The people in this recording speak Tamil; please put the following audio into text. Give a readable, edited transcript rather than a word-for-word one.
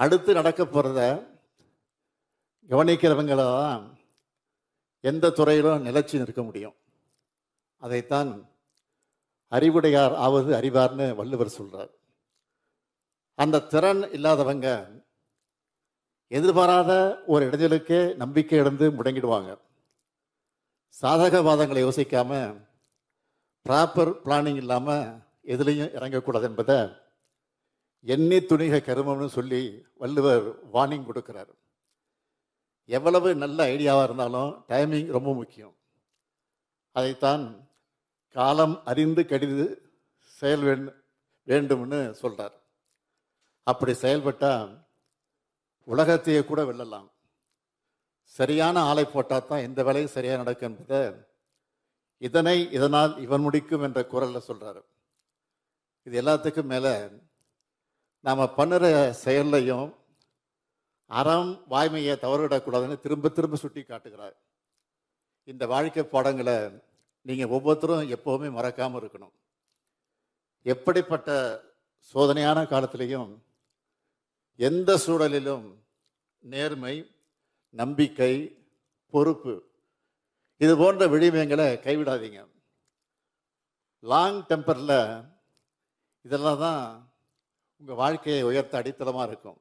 அடுத்து நடக்க போகிறத கவனிக்கிறவங்கள தான் எந்த துறையிலும் நிலைச்சி நிற்க முடியும். அதைத்தான் அறிவுடையார் ஆவது அறிவார்னு வள்ளுவர் சொல்றார். அந்த திறன் இல்லாதவங்க எதிர்பாராத ஒரு இடைஞ்சலுக்கே நம்பிக்கை இழந்து முடங்கிடுவாங்க. சாதகவாதங்களை யோசிக்காம ப்ராப்பர் பிளானிங் இல்லாமல் எதுலேயும் இறங்கக்கூடாது என்பதை எண்ணி துணிக கருமம்னு சொல்லி வள்ளுவர் வார்னிங் கொடுக்கிறார். எவ்வளவு நல்ல ஐடியாவாக இருந்தாலும் டைமிங் ரொம்ப முக்கியம். அதைத்தான் காலம் அறிந்து கடிது செயல் வேண்டும்னு சொல்கிறார். அப்படி செயல்பட்டால் உலகத்தையே கூட வெல்லலாம். சரியான ஆளை போட்டால் தான் எந்த வேலையும் சரியாக நடக்கும் என்பதை இதனால் இவன் முடிக்கும் என்ற குரலில் சொல்கிறாரு. இது எல்லாத்துக்கும் மேலே நாம் பண்ணுற செயல்லையும் அறம் வாய்மையை தவறுவிடக்கூடாதுன்னு திரும்ப திரும்ப சுட்டி காட்டுகிறார். இந்த வாழ்க்கை பாடங்களை நீங்கள் ஒவ்வொருத்தரும் எப்போவுமே மறக்காமல் இருக்கணும். எப்படிப்பட்ட சோதனையான காலத்திலையும் எந்த சூழலிலும் நேர்மை, நம்பிக்கை, பொறுப்பு இது போன்ற விழுமியங்களை கைவிடாதீங்க. லாங் டெம்பரில் இதெல்லாம் தான் உங்கள் வாழ்க்கையை உயர்த்த அடித்தளமாக இருக்கும்.